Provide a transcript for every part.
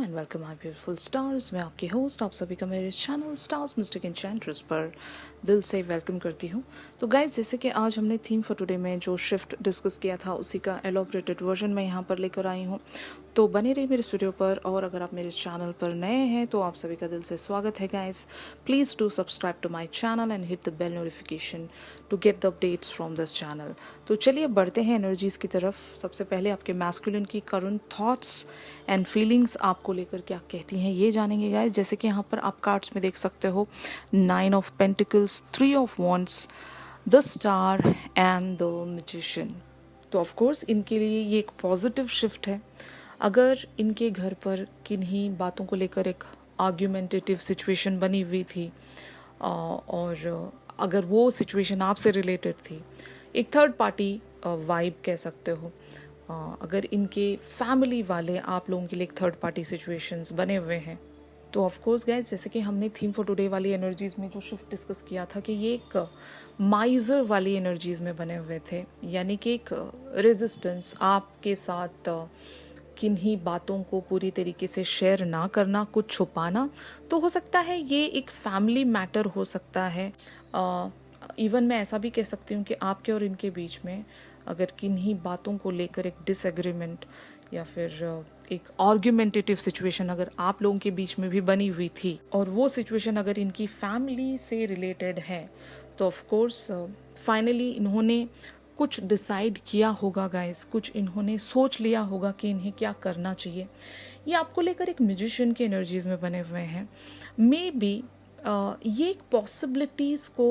And welcome my beautiful stars. मैं आपकी host, आप सभी का मेरे इस चैनल स्टार्स मिस्टिक एन्चेंट्रेस पर दिल से वेलकम करती हूँ। तो गाइज, जैसे कि आज हमने थीम फॉर टुडे में जो शिफ्ट डिस्कस किया था उसी का एलोबरेटेड वर्जन मैं यहाँ पर लेकर आई हूँ। तो बने रहिए मेरे स्टूडियो पर, और अगर आप मेरे इस चैनल पर नए हैं तो आप सभी का दिल से स्वागत है guys. Please do subscribe to my channel and hit the bell notification to get the updates from this channel. तो चलिए बढ़ते हैं एनर्जीज़ की तरफ। सबसे पहले आपके मैस्कुलिन की करंट थॉट्स एंड फीलिंग्स आपको लेकर क्या कहती हैं ये जानेंगे गाइज। जैसे कि यहाँ पर आप कार्ड्स में देख सकते हो 9 of pentacles, 3 of wands, the star and the magician. तो ऑफ कोर्स इनके लिए ये एक पॉजिटिव शिफ्ट है। अगर इनके घर पर किन्हीं बातों को लेकर एक आर्ग्यूमेंटेटिव सिचुएशन बनी हुई थी और अगर वो सिचुएशन आपसे रिलेटेड थी, एक थर्ड पार्टी वाइब कह सकते हो। अगर इनके फैमिली वाले आप लोगों के लिए एक थर्ड पार्टी सिचुएशंस बने हुए हैं, तो ऑफ कोर्स गाइज, जैसे कि हमने थीम फॉर टुडे वाली एनर्जीज में जो शिफ्ट डिस्कस किया था कि ये एक माइजर वाली एनर्जीज में बने हुए थे, यानी कि एक रेजिस्टेंस आपके साथ किन्हीं बातों को पूरी तरीके से शेयर ना करना, कुछ छुपाना। तो हो सकता है ये एक फैमिली मैटर हो सकता है। इवन मैं ऐसा भी कह सकती हूँ कि आपके और इनके बीच में अगर किन्हीं बातों को लेकर एक डिसएग्रीमेंट या फिर एक आर्ग्यूमेंटेटिव सिचुएशन अगर आप लोगों के बीच में भी बनी हुई थी और वो सिचुएशन अगर इनकी फैमिली से रिलेटेड है, तो ऑफ कोर्स फाइनली इन्होंने कुछ डिसाइड किया होगा गाइस, कुछ इन्होंने सोच लिया होगा कि इन्हें क्या करना चाहिए। ये आपको लेकर एक म्यूजिशियन के एनर्जीज में बने हुए हैं। मे बी ये एक पॉसिबिलिटीज़ को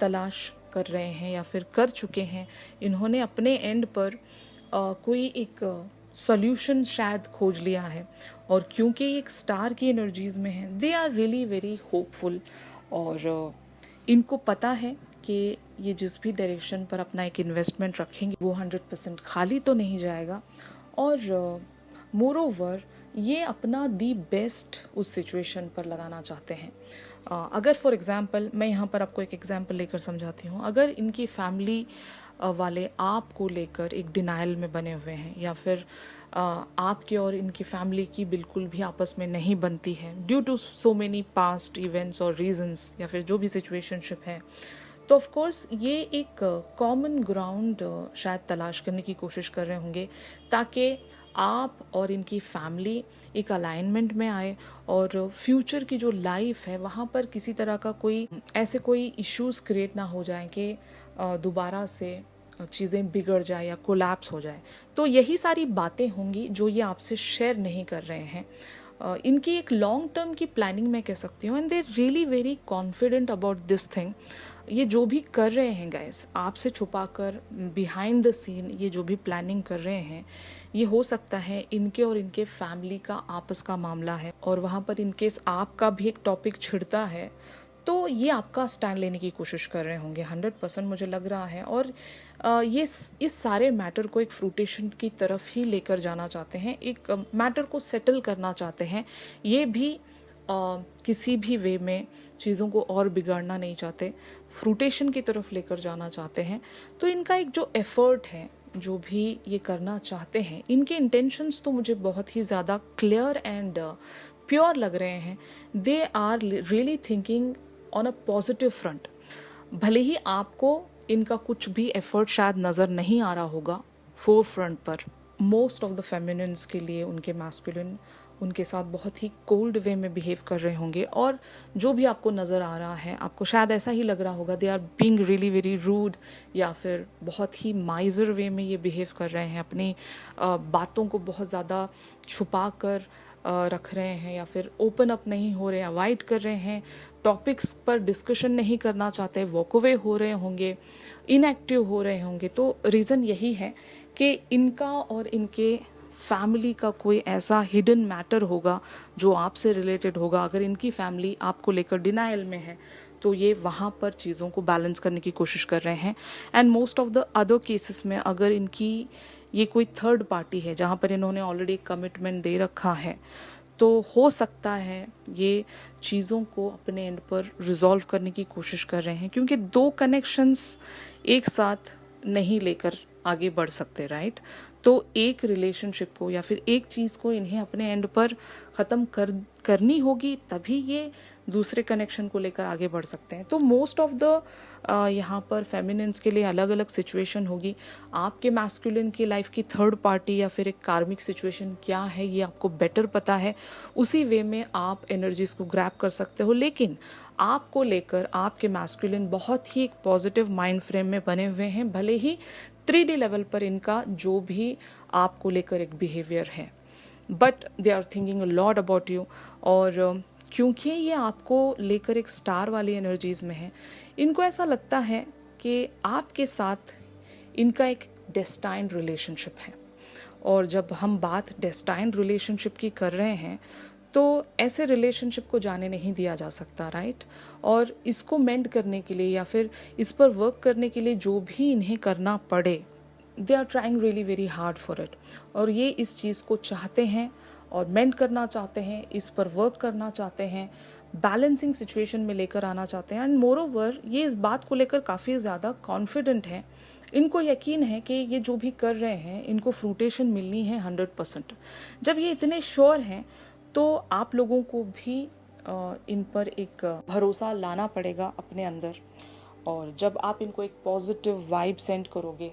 तलाश कर रहे हैं या फिर कर चुके हैं। इन्होंने अपने एंड पर कोई एक सॉल्यूशन शायद खोज लिया है, और क्योंकि ये एक स्टार की एनर्जीज में है, they are really very hopeful. और इनको पता है कि ये जिस भी डायरेक्शन पर अपना एक इन्वेस्टमेंट रखेंगे वो 100% खाली तो नहीं जाएगा। और मोर ओवर ये अपना दी बेस्ट उस सिचुएशन पर लगाना चाहते हैं। अगर फॉर एग्ज़ाम्पल मैं यहाँ पर आपको एक एग्ज़ाम्पल लेकर समझाती हूँ। अगर इनकी फैमिली वाले आपको लेकर एक डिनाइल में बने हुए हैं, या फिर आपके और इनकी फैमिली की बिल्कुल भी आपस में नहीं बनती है due to so many past events और रीजंस, या फिर जो भी सिचुएशनशिप है, तो ऑफ कोर्स ये एक कॉमन ग्राउंड शायद तलाश करने की कोशिश कर रहे होंगे, ताकि आप और इनकी फैमिली एक अलाइनमेंट में आए और फ्यूचर की जो लाइफ है वहाँ पर किसी तरह का कोई ऐसे कोई इश्यूज क्रिएट ना हो जाए कि दोबारा से चीज़ें बिगड़ जाए या कोलैप्स हो जाए। तो यही सारी बातें होंगी जो ये आपसे शेयर नहीं कर रहे हैं। इनकी एक लॉन्ग टर्म की प्लानिंग मैं कह सकती हूँ, and they really very confident about this thing. ये जो भी कर रहे हैं गाइस, आपसे छुपाकर बिहाइंड द सीन ये जो भी प्लानिंग कर रहे हैं, ये हो सकता है इनके और इनके फैमिली का आपस का मामला है, और वहाँ पर इनकेस आपका भी एक टॉपिक छिड़ता है तो ये आपका स्टैंड लेने की कोशिश कर रहे होंगे 100% मुझे लग रहा है। और ये इस सारे मैटर को एक फ्रूटेशन की तरफ ही लेकर जाना चाहते हैं, एक मैटर को सेटल करना चाहते हैं। ये भी किसी भी वे में चीज़ों को और बिगाड़ना नहीं चाहते, फ्रूटेशन की तरफ लेकर जाना चाहते हैं। तो इनका एक जो एफर्ट है, जो भी ये करना चाहते हैं, इनके इंटेंशंस तो मुझे बहुत ही ज़्यादा क्लियर एंड प्योर लग रहे हैं। They are really thinking on a positive front. भले ही आपको इनका कुछ भी एफर्ट शायद नज़र नहीं आ रहा होगा फोर फ्रंट पर, मोस्ट ऑफ द फेमिनिन्स के लिए उनके मैस्कुलिन उनके साथ बहुत ही कोल्ड वे में बिहेव कर रहे होंगे, और जो भी आपको नज़र आ रहा है आपको शायद ऐसा ही लग रहा होगा they are being really very rude, या फिर बहुत ही माइजर वे में ये बिहेव कर रहे हैं, अपनी बातों को बहुत ज़्यादा छुपा कर रख रहे हैं, या फिर ओपन अप नहीं हो रहे, अवॉइड कर रहे हैं, टॉपिक्स पर डिस्कशन नहीं करना चाहते, वॉक अवे हो रहे होंगे, इनएक्टिव हो रहे होंगे। तो रीज़न यही है कि इनका और इनके फैमिली का कोई ऐसा हिडन मैटर होगा जो आपसे रिलेटेड होगा। अगर इनकी फैमिली आपको लेकर डिनाइल में है तो ये वहाँ पर चीज़ों को बैलेंस करने की कोशिश कर रहे हैं। And most of the other cases में अगर इनकी ये कोई थर्ड पार्टी है जहाँ पर इन्होंने ऑलरेडी कमिटमेंट दे रखा है, तो हो सकता है ये चीज़ों को अपने एंड पर रिजॉल्व करने की कोशिश कर रहे हैं, क्योंकि दो कनेक्शंस एक साथ नहीं लेकर आगे बढ़ सकते, राइट। तो एक रिलेशनशिप को या फिर एक चीज़ को इन्हें अपने एंड पर ख़त्म करनी होगी, तभी ये दूसरे कनेक्शन को लेकर आगे बढ़ सकते हैं। तो मोस्ट ऑफ द यहाँ पर फेमिनिन्स के लिए अलग अलग सिचुएशन होगी। आपके मैस्कुलिन की लाइफ की थर्ड पार्टी या फिर एक कार्मिक सिचुएशन क्या है ये आपको बेटर पता है, उसी वे में आप एनर्जीज को ग्रैब कर सकते हो। लेकिन आपको लेकर आपके मैस्कुलिन बहुत ही एक पॉजिटिव माइंड फ्रेम में बने हुए हैं, भले ही 3D लेवल पर इनका जो भी आपको लेकर एक बिहेवियर है, but they are thinking a lot about you. और क्योंकि ये आपको लेकर एक स्टार वाली एनर्जीज में है, इनको ऐसा लगता है कि आपके साथ इनका एक डेस्टाइन्ड रिलेशनशिप है। और जब हम बात डेस्टाइन्ड रिलेशनशिप की कर रहे हैं तो ऐसे रिलेशनशिप को जाने नहीं दिया जा सकता, राइट। और इसको मेंड करने के लिए या फिर इस पर वर्क करने के लिए जो भी इन्हें करना पड़े, they are trying really very hard for it. और ये इस चीज़ को चाहते हैं और मेंड करना चाहते हैं, इस पर वर्क करना चाहते हैं, बैलेंसिंग सिचुएशन में लेकर आना चाहते हैं। एंड मोर ओवर ये इस बात को लेकर काफ़ी ज़्यादा कॉन्फिडेंट हैं। इनको यकीन है कि ये जो भी कर रहे हैं इनको फ्रूटेशन मिलनी है 100%। जब ये इतने श्योर हैं तो आप लोगों को भी इन पर एक भरोसा लाना पड़ेगा अपने अंदर। और जब आप इनको एक पॉजिटिव वाइब सेंड करोगे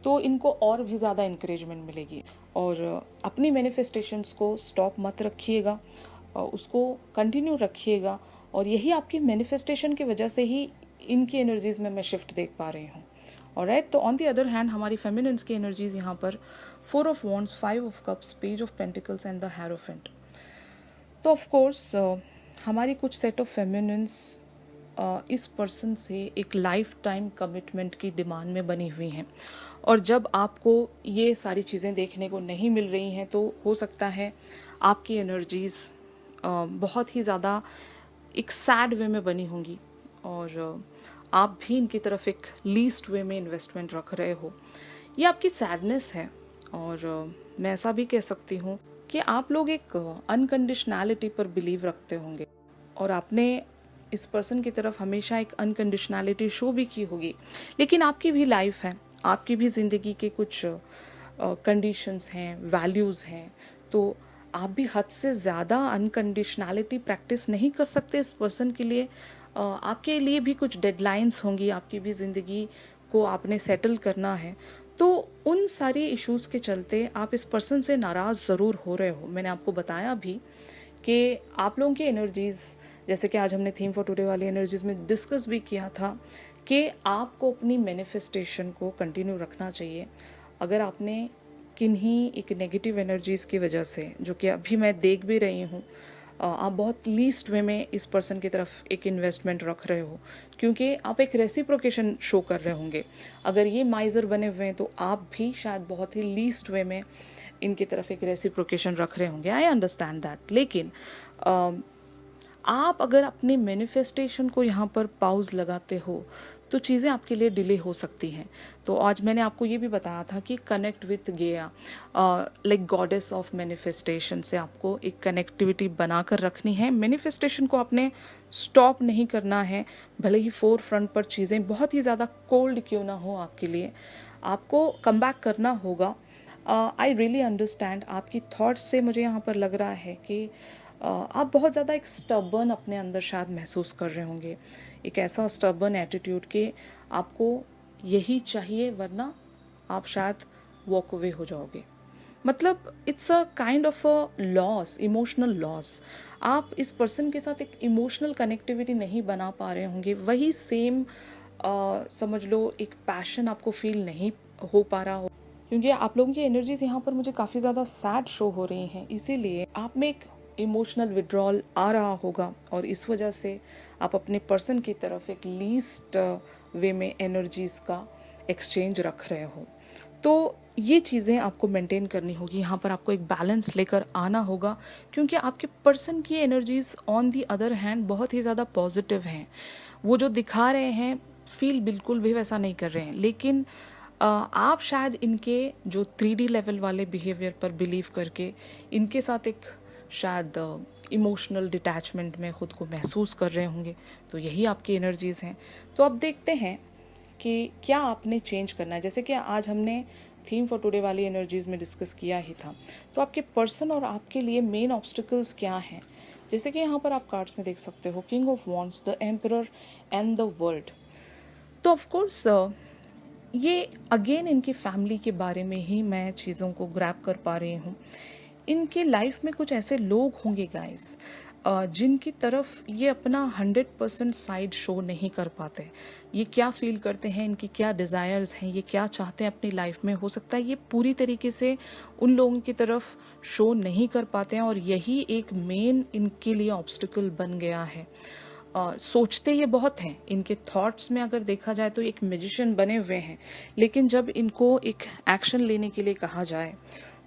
तो इनको और भी ज़्यादा इंकरेजमेंट मिलेगी। और अपनी मैनिफेस्टेशंस को स्टॉप मत रखिएगा, उसको कंटिन्यू रखिएगा। और यही आपकी मैनिफेस्टेशन की वजह से ही इनकी एनर्जीज में मैं शिफ्ट देख पा रही हूँ। ऑलराइट, तो ऑन द अदर हैंड हमारी फेमिनिन्स की एनर्जीज यहाँ पर 4 of wands, 5 of cups, page of pentacles and the hierophant. तो ऑफ कोर्स हमारी कुछ सेट ऑफ फेमिनिन्स इस पर्सन से एक लाइफ टाइम कमिटमेंट की डिमांड में बनी हुई हैं। और जब आपको ये सारी चीज़ें देखने को नहीं मिल रही हैं तो हो सकता है आपकी एनर्जीज़ बहुत ही ज़्यादा एक सैड वे में बनी होंगी और आप भी इनकी तरफ एक लीस्ट वे में इन्वेस्टमेंट रख रहे हो। ये आपकी सैडनेस है। और मैं ऐसा भी कह सकती हूँ कि आप लोग एक अनकंडीशनैलिटी पर बिलीव रखते होंगे और आपने इस पर्सन की तरफ हमेशा एक अनकंडीशनैलिटी शो भी की होगी। लेकिन आपकी भी लाइफ है, आपकी भी ज़िंदगी के कुछ कंडीशंस हैं, वैल्यूज़ हैं, तो आप भी हद से ज़्यादा अनकंडीशनैलिटी प्रैक्टिस नहीं कर सकते इस पर्सन के लिए। आपके लिए भी कुछ डेडलाइंस होंगी, आपकी भी ज़िंदगी को आपने सेटल करना है। तो उन सारी इश्यूज़ के चलते आप इस पर्सन से नाराज़ ज़रूर हो रहे हो। मैंने आपको बताया भी कि आप लोगों की एनर्जीज़, जैसे कि आज हमने थीम फॉर टुडे वाली एनर्जीज़ में डिस्कस भी किया था कि आपको अपनी मैनिफेस्टेशन को कंटिन्यू रखना चाहिए। अगर आपने किन्हीं एक नेगेटिव एनर्जीज़ की वजह से, जो कि अभी मैं देख भी रही हूँ, आप बहुत लीस्ट वे में इस पर्सन की तरफ एक इन्वेस्टमेंट रख रहे हो क्योंकि आप एक रेसिप्रोकेशन शो कर रहे होंगे। अगर ये माइजर बने हुए हैं तो आप भी शायद बहुत ही लीस्ट वे में इनकी तरफ एक रेसिप्रोकेशन रख रहे होंगे। I understand that. लेकिन आप अगर अपने मैनिफेस्टेशन को यहाँ पर पाउज लगाते हो तो चीज़ें आपके लिए डिले हो सकती हैं। तो आज मैंने आपको ये भी बताया था कि कनेक्ट विथ गेया, लाइक गॉडेस ऑफ मैनिफेस्टेशन से आपको एक कनेक्टिविटी बनाकर रखनी है। मैनिफेस्टेशन को आपने स्टॉप नहीं करना है, भले ही फोर फ्रंट पर चीज़ें बहुत ही ज़्यादा कोल्ड क्यों ना हो आपके लिए, आपको कम बैक करना होगा। आई रियली अंडरस्टैंड आपकी थॉट्स से मुझे यहाँ पर लग रहा है कि आप बहुत ज़्यादा एक स्टबर्न अपने अंदर शायद महसूस कर रहे होंगे, एक ऐसा स्टबर्न एटीट्यूड कि आपको यही चाहिए वरना आप शायद वॉक अवे हो जाओगे। मतलब it's a kind of a loss, emotional loss. आप इस पर्सन के साथ एक इमोशनल कनेक्टिविटी नहीं बना पा रहे होंगे, वही सेम समझ लो एक पैशन आपको फील नहीं हो पा रहा हो क्योंकि आप लोगों की एनर्जीज यहाँ पर मुझे काफ़ी ज़्यादा सैड शो हो रही हैं। इसीलिए आप में एक इमोशनल विड्रॉल आ रहा होगा और इस वजह से आप अपने पर्सन की तरफ एक लीस्ट वे में एनर्जीज़ का एक्सचेंज रख रहे हो। तो ये चीज़ें आपको मेंटेन करनी होगी, यहाँ पर आपको एक बैलेंस लेकर आना होगा क्योंकि आपके पर्सन की energies on the other hand बहुत ही ज़्यादा पॉजिटिव हैं। वो जो दिखा रहे हैं फील बिल्कुल भी वैसा नहीं कर रहे हैं, लेकिन आप शायद इनके जो 3D लेवल वाले बिहेवियर पर बिलीव करके इनके साथ एक शायद इमोशनल डिटैचमेंट में ख़ुद को महसूस कर रहे होंगे। तो यही आपकी एनर्जीज़ हैं। तो अब देखते हैं कि क्या आपने चेंज करना है। जैसे कि आज हमने थीम फॉर टुडे वाली एनर्जीज़ में डिस्कस किया ही था। तो आपके पर्सन और आपके लिए मेन ऑब्स्टिकल्स क्या हैं, जैसे कि यहाँ पर आप कार्ड्स में देख सकते हो, king of wands, the emperor and the world. तो ऑफ कोर्स ये अगेन इनकी फैमिली के बारे में ही मैं चीज़ों को ग्रैब कर पा रही हूँ। इनके लाइफ में कुछ ऐसे लोग होंगे गाइस जिनकी तरफ ये अपना 100% साइड शो नहीं कर पाते। ये क्या फील करते हैं, इनकी क्या डिज़ायर्स हैं, ये क्या चाहते हैं अपनी लाइफ में, हो सकता है ये पूरी तरीके से उन लोगों की तरफ शो नहीं कर पाते हैं और यही एक मेन इनके लिए ऑब्स्टिकल बन गया है। सोचते ये बहुत हैं, इनके थॉट्स में अगर देखा जाए तो एक मैजिशियन बने हुए हैं, लेकिन जब इनको एक एक्शन लेने के लिए कहा जाए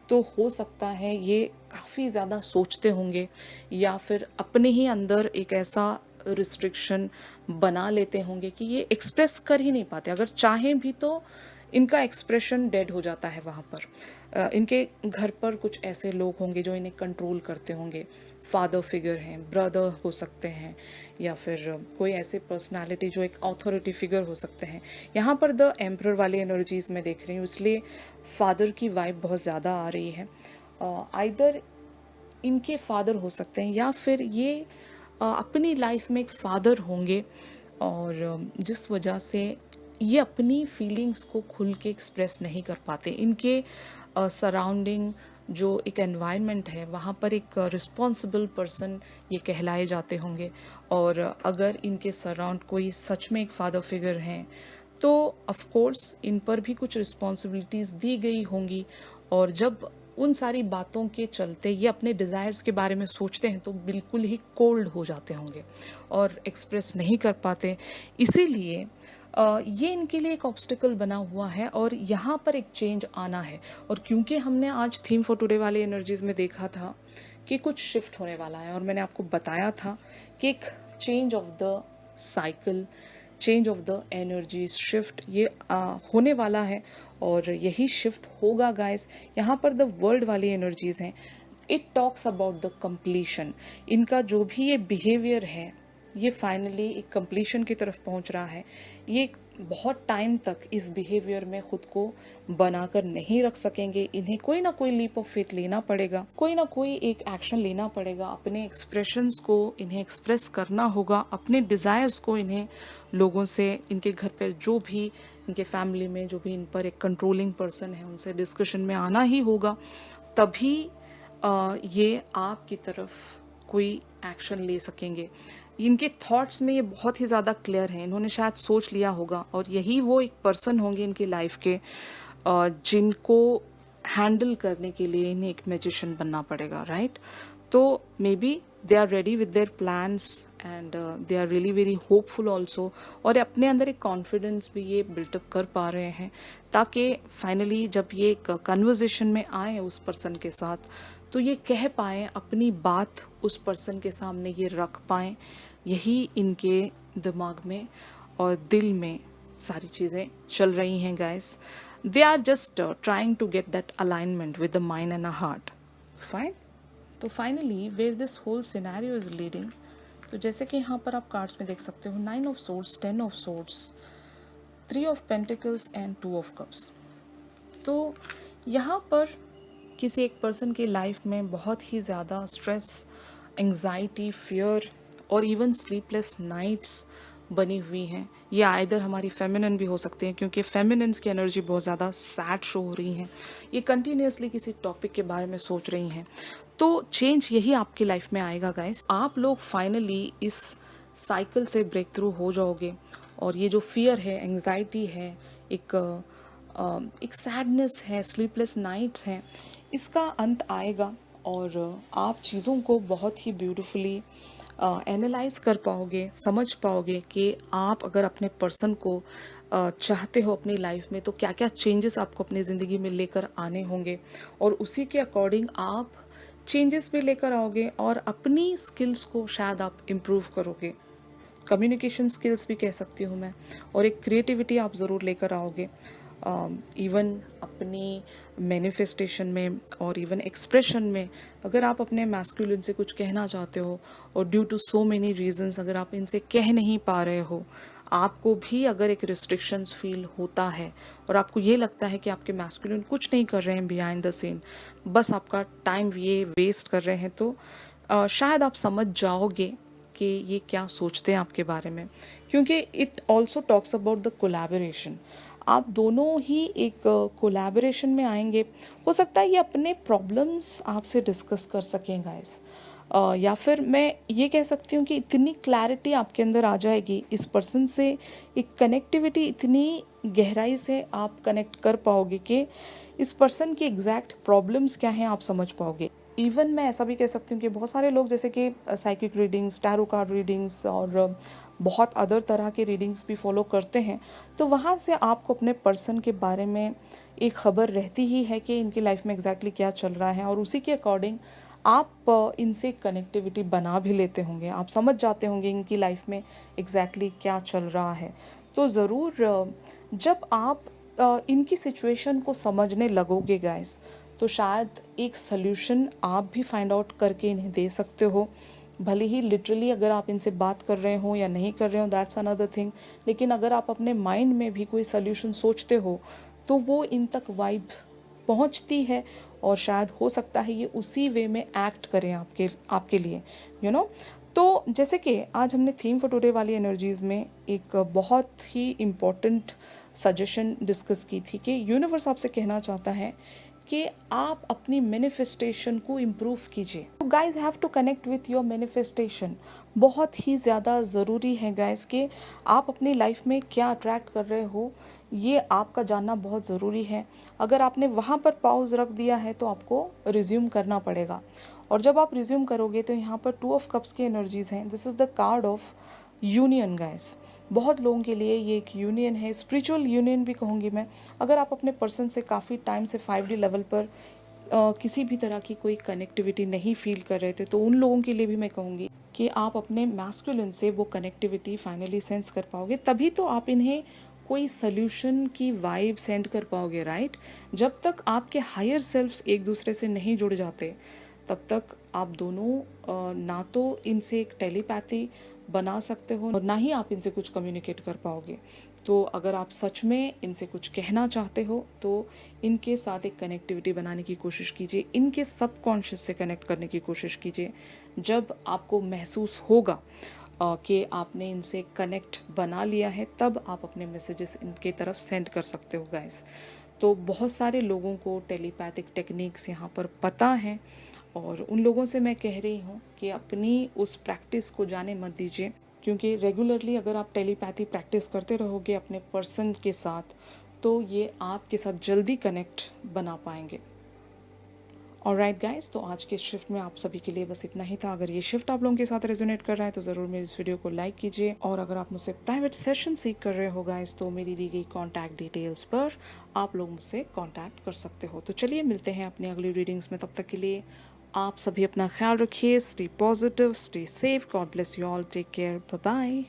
तो हो सकता है ये काफ़ी ज़्यादा सोचते होंगे या फिर अपने ही अंदर एक ऐसा रिस्ट्रिक्शन बना लेते होंगे कि ये एक्सप्रेस कर ही नहीं पाते। अगर चाहें भी तो इनका एक्सप्रेशन डेड हो जाता है वहाँ पर। इनके घर पर कुछ ऐसे लोग होंगे जो इन्हें कंट्रोल करते होंगे, फादर फिगर हैं, ब्रदर हो सकते हैं, या फिर कोई ऐसे पर्सनालिटी जो एक अथॉरिटी फिगर हो सकते हैं। यहाँ पर द एम्परर वाली एनर्जीज में देख रही हूँ, इसलिए फादर की वाइब बहुत ज़्यादा आ रही है। आइदर इनके फादर हो सकते हैं या फिर ये अपनी लाइफ में एक फादर होंगे और जिस वजह से ये अपनी फीलिंग्स को खुल के एक्सप्रेस नहीं कर पाते। इनके सराउंडिंग जो एक एनवायरनमेंट है वहाँ पर एक रिस्पॉन्सिबल पर्सन ये कहलाए जाते होंगे, और अगर इनके सराउंड कोई सच में एक फादर फिगर हैं तो ऑफ कोर्स इन पर भी कुछ रिस्पॉन्सिबिलिटीज़ दी गई होंगी, और जब उन सारी बातों के चलते ये अपने डिज़ायर्स के बारे में सोचते हैं तो बिल्कुल ही कोल्ड हो जाते होंगे और एक्सप्रेस नहीं कर पाते। इसीलिए ये इनके लिए एक ऑब्स्टिकल बना हुआ है और यहाँ पर एक चेंज आना है। और क्योंकि हमने आज थीम फॉर टुडे वाले एनर्जीज में देखा था कि कुछ शिफ्ट होने वाला है, और मैंने आपको बताया था कि एक change of the cycle, change of the energies shift ये होने वाला है, और यही शिफ्ट होगा गाइस। यहाँ पर द वर्ल्ड वाली एनर्जीज हैं, it talks about the completion. इनका जो भी ये बिहेवियर है ये फाइनली एक कंप्लीशन की तरफ पहुंच रहा है। ये बहुत टाइम तक इस बिहेवियर में खुद को बनाकर नहीं रख सकेंगे। इन्हें कोई ना कोई लीप ऑफ फेथ लेना पड़ेगा, कोई ना कोई एक एक्शन लेना पड़ेगा। अपने एक्सप्रेशंस को इन्हें एक्सप्रेस करना होगा, अपने डिज़ायर्स को इन्हें लोगों से, इनके घर पर जो भी, इनके फैमिली में जो भी इन पर एक कंट्रोलिंग पर्सन है उनसे डिस्कशन में आना ही होगा। तभी ये आपकी तरफ कोई एक्शन ले सकेंगे। इनके थॉट्स में ये बहुत ही ज़्यादा क्लियर है, इन्होंने शायद सोच लिया होगा, और यही वो एक पर्सन होंगे इनकी लाइफ के जिनको हैंडल करने के लिए इन्हें एक मैजिशियन बनना पड़ेगा, राइट। तो maybe they are ready with their plans and they are really very hopeful also, और अपने अंदर एक कॉन्फिडेंस भी ये बिल्टअप कर पा रहे हैं, ताकि फाइनली जब ये एक कन्वर्जेशन में आए उस पर्सन के साथ तो ये कह पाएँ अपनी बात, उस पर्सन के सामने ये रख पाएँ। यही इनके दिमाग में और दिल में सारी चीज़ें चल रही हैं guys. They are just trying to get that alignment with the mind and a heart, fine. तो finally where this whole scenario is leading, तो जैसे कि यहाँ पर आप कार्ड्स में देख सकते हो, 9 of swords, 10 of swords, 3 of pentacles and 2 of cups. तो यहाँ पर किसी एक पर्सन की लाइफ में बहुत ही ज़्यादा स्ट्रेस, एंग्जाइटी, फियर और इवन स्लीपलेस नाइट्स बनी हुई हैं। ये आइदर हमारी फेमिनिन भी हो सकते हैं, क्योंकि फेमिनिन्स की एनर्जी बहुत ज़्यादा सैड शो हो रही हैं। ये कंटिन्यूसली किसी टॉपिक के बारे में सोच रही हैं। तो चेंज यही आपकी लाइफ में आएगा गाइस। आप लोग फाइनली इस साइकिल से ब्रेक थ्रू हो जाओगे, और ये जो फियर है, एंग्जाइटी है, एक सैडनेस है, स्लीपलेस नाइट्स हैं, इसका अंत आएगा और आप चीज़ों को बहुत ही ब्यूटीफुली एनालाइज कर पाओगे, समझ पाओगे कि आप अगर अपने पर्सन को चाहते हो अपनी लाइफ में तो क्या क्या चेंजेस आपको अपनी ज़िंदगी में लेकर आने होंगे, और उसी के अकॉर्डिंग आप चेंजेस भी लेकर आओगे और अपनी स्किल्स को शायद आप इम्प्रूव करोगे। कम्युनिकेशन स्किल्स भी कह सकती हूँ मैं, और एक क्रिएटिविटी आप ज़रूर लेकर आओगे। इवन अपनी मैनिफेस्टेशन में और इवन एक्सप्रेशन में, अगर आप अपने मैस्कुलिन से कुछ कहना चाहते हो और due to so many reasons अगर आप इनसे कह नहीं पा रहे हो, आपको भी अगर एक रिस्ट्रिक्शंस फील होता है और आपको ये लगता है कि आपके मैस्कुलिन कुछ नहीं कर रहे हैं बिहाइंड द सीन, बस आपका टाइम ये वेस्ट कर रहे हैं, तो शायद आप समझ जाओगे कि ये क्या सोचते हैं आपके बारे में, क्योंकि it also talks about the collaboration. आप दोनों ही एक कोलैबोरेशन में आएंगे। हो सकता है ये अपने प्रॉब्लम्स आपसे डिस्कस कर सकें गाइस, या फिर मैं ये कह सकती हूँ कि इतनी क्लैरिटी आपके अंदर आ जाएगी इस पर्सन से, एक कनेक्टिविटी इतनी गहराई से आप कनेक्ट कर पाओगे कि इस पर्सन की एग्जैक्ट प्रॉब्लम्स क्या हैं आप समझ पाओगे। इवन मैं ऐसा भी कह सकती हूँ कि बहुत सारे लोग जैसे कि psychic readings, tarot card readings और बहुत अदर तरह के रीडिंग्स भी फॉलो करते हैं, तो वहाँ से आपको अपने पर्सन के बारे में एक खबर रहती ही है कि इनकी लाइफ में एग्जैक्टली क्या चल रहा है, और उसी के अकॉर्डिंग आप इनसे कनेक्टिविटी बना भी लेते होंगे। आप समझ जाते होंगे इनकी लाइफ में एग्जैक्टली क्या चल रहा है। तो ज़रूर जब आप इनकी सिचुएशन को समझने लगोगे गाइस, तो शायद एक सल्यूशन आप भी फाइंड आउट करके इन्हें दे सकते हो। भले ही लिटरली अगर आप इनसे बात कर रहे हो या नहीं कर रहे हो, दैट्स अनदर थिंग, लेकिन अगर आप अपने माइंड में भी कोई सल्यूशन सोचते हो तो वो इन तक वाइब पहुंचती है, और शायद हो सकता है ये उसी वे में एक्ट करें आपके लिए, यू नो। तो जैसे कि आज हमने थीम फॉर टुडे वाली एनर्जीज़ में एक बहुत ही इम्पॉर्टेंट सजेशन डिस्कस की थी कि यूनिवर्स आपसे कहना चाहता है कि आप अपनी मैनिफेस्टेशन को इम्प्रूव कीजिए। तो guys have to connect with your manifestation. बहुत ही ज़्यादा ज़रूरी है गाइज कि आप अपनी लाइफ में क्या अट्रैक्ट कर रहे हो ये आपका जानना बहुत ज़रूरी है। अगर आपने वहाँ पर पॉज रख दिया है तो आपको रिज्यूम करना पड़ेगा, और जब आप रिज्यूम करोगे तो यहाँ पर 2 ऑफ कप्स की एनर्जीज़ हैं। This is the card of union guys. बहुत लोगों के लिए ये एक यूनियन है, स्पिरिचुअल यूनियन भी कहूँगी मैं। अगर आप अपने पर्सन से काफ़ी टाइम से 5D लेवल पर किसी भी तरह की कोई कनेक्टिविटी नहीं फील कर रहे थे, तो उन लोगों के लिए भी मैं कहूँगी कि आप अपने मैस्कुलिन से वो कनेक्टिविटी फाइनली सेंस कर पाओगे, तभी तो आप इन्हें कोई सल्यूशन की वाइब सेंड कर पाओगे, राइट। जब तक आपके हायर सेल्फ्स एक दूसरे से नहीं जुड़ जाते, तब तक आप दोनों ना तो इनसे एक टेलीपैथी बना सकते हो और ना ही आप इनसे कुछ कम्युनिकेट कर पाओगे। तो अगर आप सच में इनसे कुछ कहना चाहते हो तो इनके साथ एक कनेक्टिविटी बनाने की कोशिश कीजिए, इनके सबकॉन्शियस से कनेक्ट करने की कोशिश कीजिए। जब आपको महसूस होगा कि आपने इनसे कनेक्ट बना लिया है, तब आप अपने मैसेजेस इनके तरफ सेंड कर सकते हो गाइस। तो बहुत सारे लोगों को टेलीपैथिक टेक्निक्स यहाँ पर पता हैं, और उन लोगों से मैं कह रही हूँ कि अपनी उस प्रैक्टिस को जाने मत दीजिए, क्योंकि रेगुलरली अगर आप टेलीपैथी प्रैक्टिस करते रहोगे अपने पर्सन के साथ, तो ये आपके साथ जल्दी कनेक्ट बना पाएंगे। ऑलराइट गाइस, तो आज के शिफ्ट में आप सभी के लिए बस इतना ही था। अगर ये शिफ्ट आप लोगों के साथ रेजोनेट कर रहा है तो ज़रूर मेरी इस वीडियो को लाइक कीजिए, और अगर आप मुझसे प्राइवेट सेशन सीख कर रहे हो गाइस, तो मेरी दी गई कॉन्टैक्ट डिटेल्स पर आप लोग मुझसे कॉन्टैक्ट कर सकते हो। तो चलिए मिलते हैं अपनी अगली रीडिंग्स में, तब तक के लिए आप सभी अपना ख्याल रखिए। Stay positive, stay safe, God bless you all, take care, bye bye.